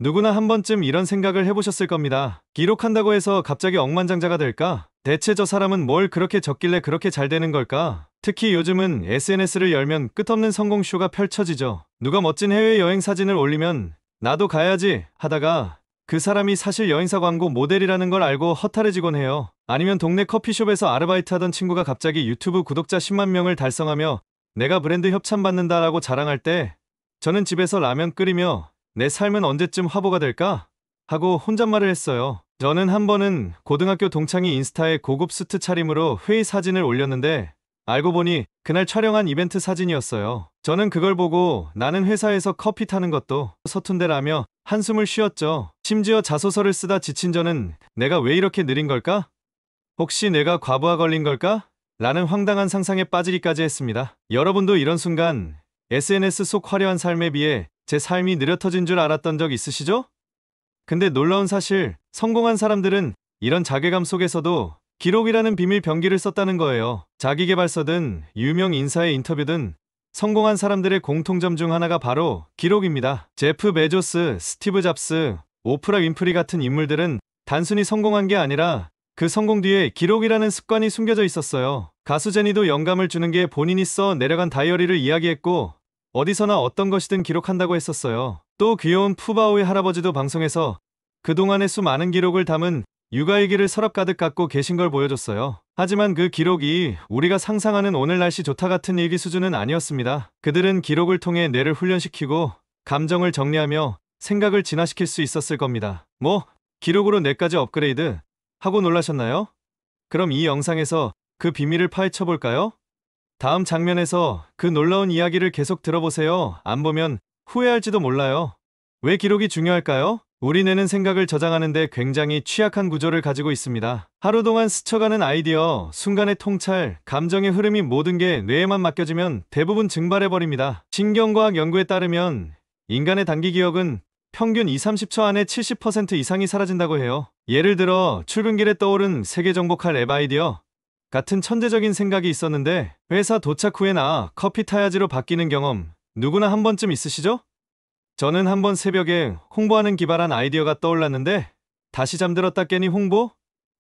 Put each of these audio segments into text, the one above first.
누구나 한 번쯤 이런 생각을 해보셨을 겁니다. 기록한다고 해서 갑자기 억만장자가 될까? 대체 저 사람은 뭘 그렇게 적길래 그렇게 잘 되는 걸까? 특히 요즘은 SNS를 열면 끝없는 성공쇼가 펼쳐지죠. 누가 멋진 해외여행 사진을 올리면 나도 가야지 하다가 그 사람이 사실 여행사 광고 모델이라는 걸 알고 허탈해지곤 해요. 아니면 동네 커피숍에서 아르바이트하던 친구가 갑자기 유튜브 구독자 10만 명을 달성하며 내가 브랜드 협찬받는다라고 자랑할 때 저는 집에서 라면 끓이며 내 삶은 언제쯤 화보가 될까? 하고 혼잣말을 했어요. 저는 한 번은 고등학교 동창이 인스타에 고급 수트 차림으로 회의 사진을 올렸는데 알고 보니 그날 촬영한 이벤트 사진이었어요. 저는 그걸 보고 나는 회사에서 커피 타는 것도 서툰데라며 한숨을 쉬었죠. 심지어 자소서를 쓰다 지친 저는 내가 왜 이렇게 느린 걸까? 혹시 내가 과부하 걸린 걸까? 라는 황당한 상상에 빠지기까지 했습니다. 여러분도 이런 순간 SNS 속 화려한 삶에 비해 제 삶이 느려터진 줄 알았던 적 있으시죠? 근데 놀라운 사실, 성공한 사람들은 이런 자괴감 속에서도 기록이라는 비밀 병기를 썼다는 거예요. 자기계발서든 유명 인사의 인터뷰든 성공한 사람들의 공통점 중 하나가 바로 기록입니다. 제프 베조스, 스티브 잡스, 오프라 윈프리 같은 인물들은 단순히 성공한 게 아니라 그 성공 뒤에 기록이라는 습관이 숨겨져 있었어요. 가수 제니도 영감을 주는 게 본인이 써 내려간 다이어리를 이야기했고 어디서나 어떤 것이든 기록한다고 했었어요. 또 귀여운 푸바오의 할아버지도 방송에서 그동안의 수많은 기록을 담은 육아일기를 서랍 가득 갖고 계신 걸 보여줬어요. 하지만 그 기록이 우리가 상상하는 오늘 날씨 좋다 같은 일기 수준은 아니었습니다. 그들은 기록을 통해 뇌를 훈련시키고 감정을 정리하며 생각을 진화시킬 수 있었을 겁니다. 뭐 기록으로 뇌까지 업그레이드 하고 놀라셨나요? 그럼 이 영상에서 그 비밀을 파헤쳐 볼까요? 다음 장면에서 그 놀라운 이야기를 계속 들어보세요. 안 보면 후회할지도 몰라요. 왜 기록이 중요할까요? 우리 뇌는 생각을 저장하는데 굉장히 취약한 구조를 가지고 있습니다. 하루 동안 스쳐가는 아이디어, 순간의 통찰, 감정의 흐름이 모든 게 뇌에만 맡겨지면 대부분 증발해버립니다. 신경과학 연구에 따르면 인간의 단기 기억은 평균 2~30초 안에 70% 이상이 사라진다고 해요. 예를 들어 출근길에 떠오른 세계 정복할 앱 아이디어 같은 천재적인 생각이 있었는데 회사 도착 후에 커피 타야지로 바뀌는 경험 누구나 한 번쯤 있으시죠? 저는 한 번 새벽에 홍보하는 기발한 아이디어가 떠올랐는데 다시 잠들었다 깨니 홍보?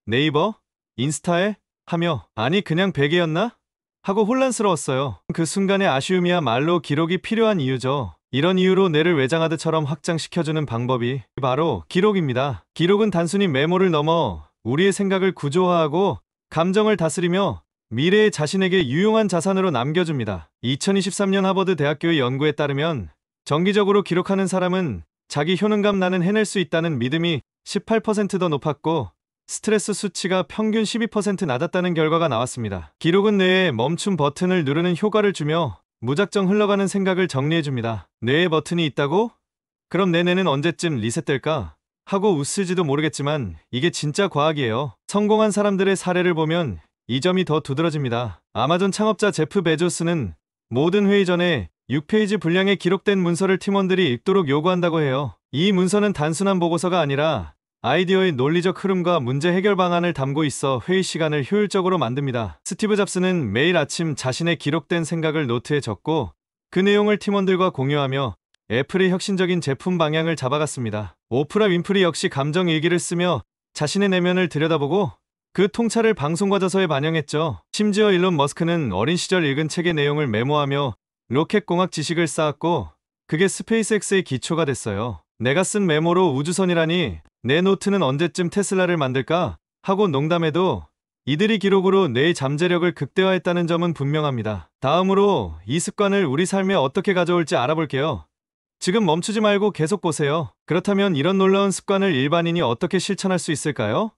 네이버? 인스타에? 하며 아니 그냥 베개였나? 하고 혼란스러웠어요. 그 순간의 아쉬움이야말로 기록이 필요한 이유죠. 이런 이유로 뇌를 외장하드처럼 확장시켜주는 방법이 바로 기록입니다. 기록은 단순히 메모를 넘어 우리의 생각을 구조화하고 감정을 다스리며 미래의 자신에게 유용한 자산으로 남겨줍니다. 2023년 하버드 대학교의 연구에 따르면 정기적으로 기록하는 사람은 자기 효능감 나는 해낼 수 있다는 믿음이 18% 더 높았고 스트레스 수치가 평균 12% 낮았다는 결과가 나왔습니다. 기록은 뇌에 멈춤 버튼을 누르는 효과를 주며 무작정 흘러가는 생각을 정리해줍니다. 뇌에 버튼이 있다고? 그럼 내 뇌는 언제쯤 리셋될까? 하고 웃을지도 모르겠지만 이게 진짜 과학이에요. 성공한 사람들의 사례를 보면 이 점이 더 두드러집니다. 아마존 창업자 제프 베조스는 모든 회의 전에 6페이지 분량의 기록된 문서를 팀원들이 읽도록 요구한다고 해요. 이 문서는 단순한 보고서가 아니라 아이디어의 논리적 흐름과 문제 해결 방안을 담고 있어 회의 시간을 효율적으로 만듭니다. 스티브 잡스는 매일 아침 자신의 기록된 생각을 노트에 적고 그 내용을 팀원들과 공유하며 애플의 혁신적인 제품 방향을 잡아갔습니다. 오프라 윈프리 역시 감정 일기를 쓰며 자신의 내면을 들여다보고 그 통찰을 방송과 저서에 반영했죠. 심지어 일론 머스크는 어린 시절 읽은 책의 내용을 메모하며 로켓공학 지식을 쌓았고 그게 스페이스X의 기초가 됐어요. 내가 쓴 메모로 우주선이라니 내 노트는 언제쯤 테슬라를 만들까? 하고 농담해도 이들이 기록으로 뇌의 잠재력을 극대화했다는 점은 분명합니다. 다음으로 이 습관을 우리 삶에 어떻게 가져올지 알아볼게요. 지금 멈추지 말고 계속 보세요. 그렇다면 이런 놀라운 습관을 일반인이 어떻게 실천할 수 있을까요?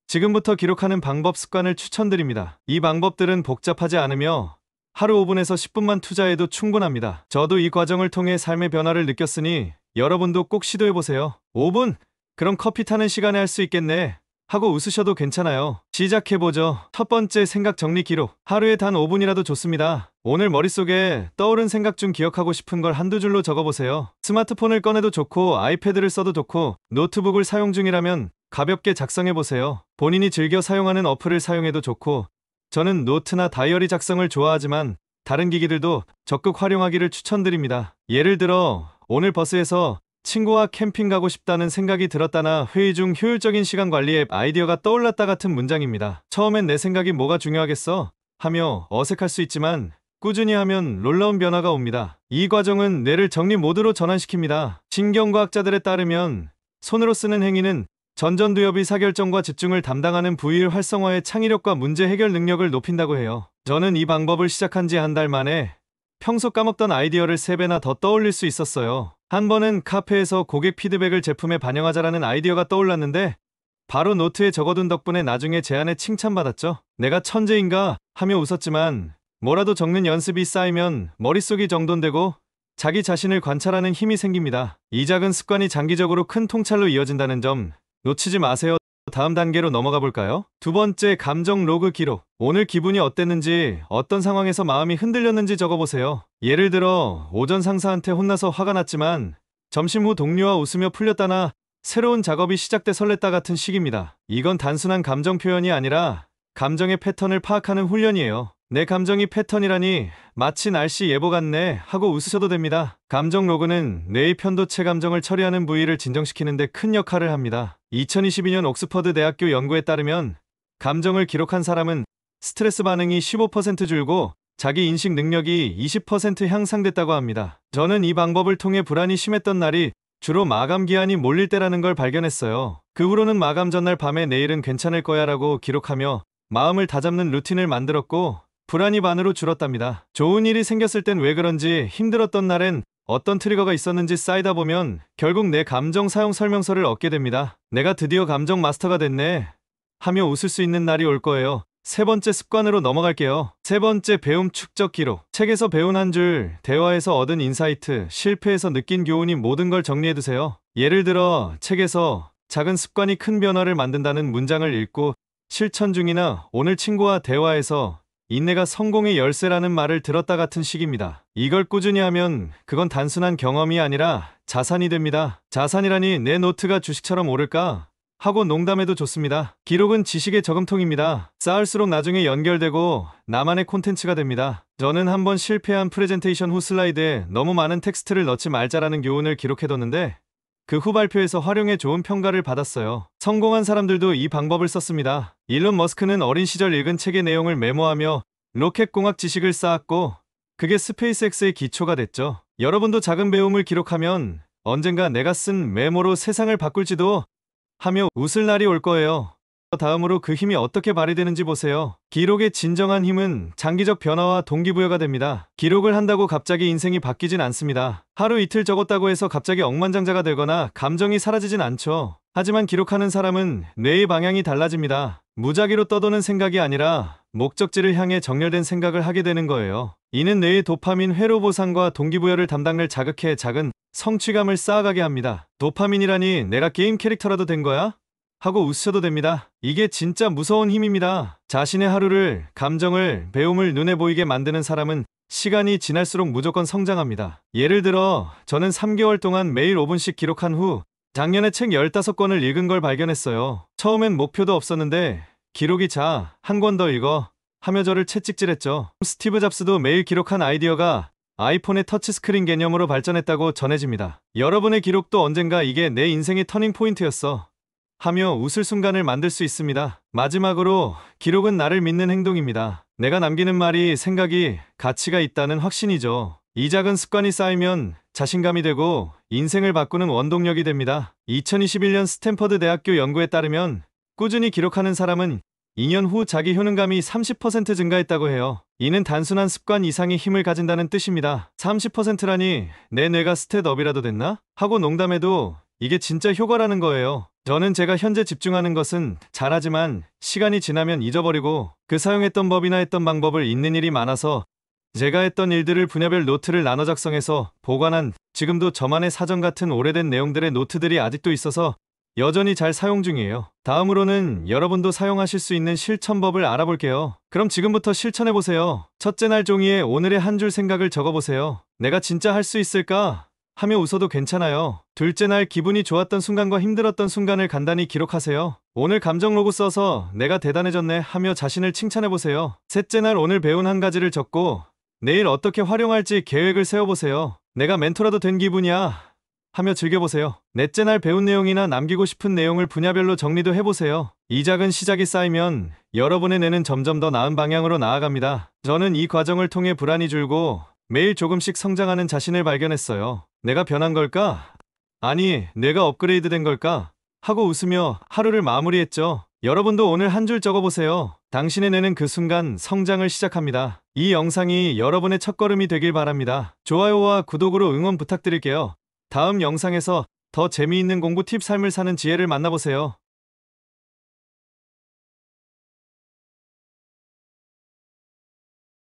지금부터 기록하는 방법 습관을 추천드립니다. 이 방법들은 복잡하지 않으며 하루 5분에서 10분만 투자해도 충분합니다. 저도 이 과정을 통해 삶의 변화를 느꼈으니 여러분도 꼭 시도해보세요. 5분? 그럼 커피 타는 시간에 할 수 있겠네. 하고 웃으셔도 괜찮아요. 시작해보죠. 첫 번째 생각 정리 기록. 하루에 단 5분이라도 좋습니다. 오늘 머릿속에 떠오른 생각 중 기억하고 싶은 걸 한두 줄로 적어보세요. 스마트폰을 꺼내도 좋고 아이패드를 써도 좋고 노트북을 사용 중이라면 가볍게 작성해보세요. 본인이 즐겨 사용하는 어플을 사용해도 좋고 저는 노트나 다이어리 작성을 좋아하지만 다른 기기들도 적극 활용하기를 추천드립니다. 예를 들어 오늘 버스에서 친구와 캠핑 가고 싶다는 생각이 들었다나 회의 중 효율적인 시간 관리 앱 아이디어가 떠올랐다 같은 문장입니다. 처음엔 내 생각이 뭐가 중요하겠어? 하며 어색할 수 있지만 꾸준히 하면 놀라운 변화가 옵니다. 이 과정은 뇌를 정리 모드로 전환시킵니다. 신경과학자들에 따르면 손으로 쓰는 행위는 전전두엽 의사결정과 집중을 담당하는 부위의 활성화에 창의력과 문제 해결 능력을 높인다고 해요. 저는 이 방법을 시작한 지 한 달 만에 평소 까먹던 아이디어를 3배나 더 떠올릴 수 있었어요. 한 번은 카페에서 고객 피드백을 제품에 반영하자라는 아이디어가 떠올랐는데 바로 노트에 적어둔 덕분에 나중에 제안에 칭찬받았죠. 내가 천재인가 하며 웃었지만 뭐라도 적는 연습이 쌓이면 머릿속이 정돈되고 자기 자신을 관찰하는 힘이 생깁니다. 이 작은 습관이 장기적으로 큰 통찰로 이어진다는 점 놓치지 마세요. 다음 단계로 넘어가 볼까요? 두 번째, 감정 로그 기록. 오늘 기분이 어땠는지, 어떤 상황에서 마음이 흔들렸는지 적어보세요. 예를 들어 오전 상사한테 혼나서 화가 났지만 점심 후 동료와 웃으며 풀렸다나 새로운 작업이 시작돼 설렜다 같은 식입니다. 이건 단순한 감정 표현이 아니라 감정의 패턴을 파악하는 훈련이에요. 내 감정이 패턴이라니 마치 날씨 예보 같네 하고 웃으셔도 됩니다. 감정 로그는 뇌의 편도체 감정을 처리하는 부위를 진정시키는 데 큰 역할을 합니다. 2022년 옥스퍼드 대학교 연구에 따르면 감정을 기록한 사람은 스트레스 반응이 15% 줄고 자기 인식 능력이 20% 향상됐다고 합니다. 저는 이 방법을 통해 불안이 심했던 날이 주로 마감 기한이 몰릴 때라는 걸 발견했어요. 그 후로는 마감 전날 밤에 내일은 괜찮을 거야 라고 기록하며 마음을 다잡는 루틴을 만들었고 불안이 반으로 줄었답니다. 좋은 일이 생겼을 땐 왜 그런지, 힘들었던 날엔 어떤 트리거가 있었는지 쌓이다 보면 결국 내 감정 사용 설명서를 얻게 됩니다. 내가 드디어 감정 마스터가 됐네 하며 웃을 수 있는 날이 올 거예요. 세 번째 습관으로 넘어갈게요. 세 번째, 배움 축적 기록. 책에서 배운 한 줄, 대화에서 얻은 인사이트, 실패에서 느낀 교훈이 모든 걸 정리해두세요. 예를 들어 책에서 작은 습관이 큰 변화를 만든다는 문장을 읽고 실천 중이나 오늘 친구와 대화에서 인내가 성공의 열쇠라는 말을 들었다 같은 식입니다. 이걸 꾸준히 하면 그건 단순한 경험이 아니라 자산이 됩니다. 자산이라니 내 노트가 주식처럼 오를까? 하고 농담해도 좋습니다. 기록은 지식의 저금통입니다. 쌓을수록 나중에 연결되고 나만의 콘텐츠가 됩니다. 저는 한번 실패한 프레젠테이션 후 슬라이드에 너무 많은 텍스트를 넣지 말자라는 교훈을 기록해뒀는데 그 후 발표에서 활용해 좋은 평가를 받았어요. 성공한 사람들도 이 방법을 썼습니다. 일론 머스크는 어린 시절 읽은 책의 내용을 메모하며 로켓공학 지식을 쌓았고 그게 스페이스X의 기초가 됐죠. 여러분도 작은 배움을 기록하면 언젠가 내가 쓴 메모로 세상을 바꿀지도 하며 웃을 날이 올 거예요. 다음으로 그 힘이 어떻게 발휘되는지 보세요. 기록의 진정한 힘은 장기적 변화와 동기부여가 됩니다. 기록을 한다고 갑자기 인생이 바뀌진 않습니다. 하루 이틀 적었다고 해서 갑자기 억만장자가 되거나 감정이 사라지진 않죠. 하지만 기록하는 사람은 뇌의 방향이 달라집니다. 무작위로 떠도는 생각이 아니라 목적지를 향해 정렬된 생각을 하게 되는 거예요. 이는 뇌의 도파민 회로 보상과 동기부여를 담당을 자극해 작은 성취감을 쌓아가게 합니다. 도파민이라니 내가 게임 캐릭터라도 된 거야? 하고 웃으셔도 됩니다. 이게 진짜 무서운 힘입니다. 자신의 하루를, 감정을, 배움을 눈에 보이게 만드는 사람은 시간이 지날수록 무조건 성장합니다. 예를 들어 저는 3개월 동안 매일 5분씩 기록한 후 작년에 책 15권을 읽은 걸 발견했어요. 처음엔 목표도 없었는데 기록이 한 권 더 읽어 하며 저를 채찍질했죠. 스티브 잡스도 매일 기록한 아이디어가 아이폰의 터치스크린 개념으로 발전했다고 전해집니다. 여러분의 기록도 언젠가 이게 내 인생의 터닝 포인트였어 하며 웃을 순간을 만들 수 있습니다. 마지막으로 기록은 나를 믿는 행동입니다. 내가 남기는 말이, 생각이 가치가 있다는 확신이죠. 이 작은 습관이 쌓이면 자신감이 되고 인생을 바꾸는 원동력이 됩니다. 2021년 스탠퍼드 대학교 연구에 따르면 꾸준히 기록하는 사람은 2년 후 자기 효능감이 30% 증가했다고 해요. 이는 단순한 습관 이상의 힘을 가진다는 뜻입니다. 30%라니 내 뇌가 스탯업이라도 됐나? 하고 농담해도 이게 진짜 효과라는 거예요. 저는 제가 현재 집중하는 것은 잘하지만 시간이 지나면 잊어버리고 그 사용했던 법이나 했던 방법을 잊는 일이 많아서 제가 했던 일들을 분야별 노트를 나눠 작성해서 보관한, 지금도 저만의 사전 같은 오래된 내용들의 노트들이 아직도 있어서 여전히 잘 사용 중이에요. 다음으로는 여러분도 사용하실 수 있는 실천법을 알아볼게요. 그럼 지금부터 실천해보세요. 첫째 날 종이에 오늘의 한 줄 생각을 적어보세요. 내가 진짜 할 수 있을까? 하며 웃어도 괜찮아요. 둘째 날 기분이 좋았던 순간과 힘들었던 순간을 간단히 기록하세요. 오늘 감정 로그 써서 내가 대단해졌네 하며 자신을 칭찬해보세요. 셋째 날 오늘 배운 한 가지를 적고 내일 어떻게 활용할지 계획을 세워보세요. 내가 멘토라도 된 기분이야 하며 즐겨보세요. 넷째 날 배운 내용이나 남기고 싶은 내용을 분야별로 정리도 해보세요. 이 작은 시작이 쌓이면 여러분의 뇌는 점점 더 나은 방향으로 나아갑니다. 저는 이 과정을 통해 불안이 줄고 매일 조금씩 성장하는 자신을 발견했어요. 내가 변한 걸까? 아니, 뇌가 업그레이드 된 걸까? 하고 웃으며 하루를 마무리했죠. 여러분도 오늘 한 줄 적어보세요. 당신의 뇌는 그 순간 성장을 시작합니다. 이 영상이 여러분의 첫걸음이 되길 바랍니다. 좋아요와 구독으로 응원 부탁드릴게요. 다음 영상에서 더 재미있는 공부 팁 삶을 사는 지혜를 만나보세요.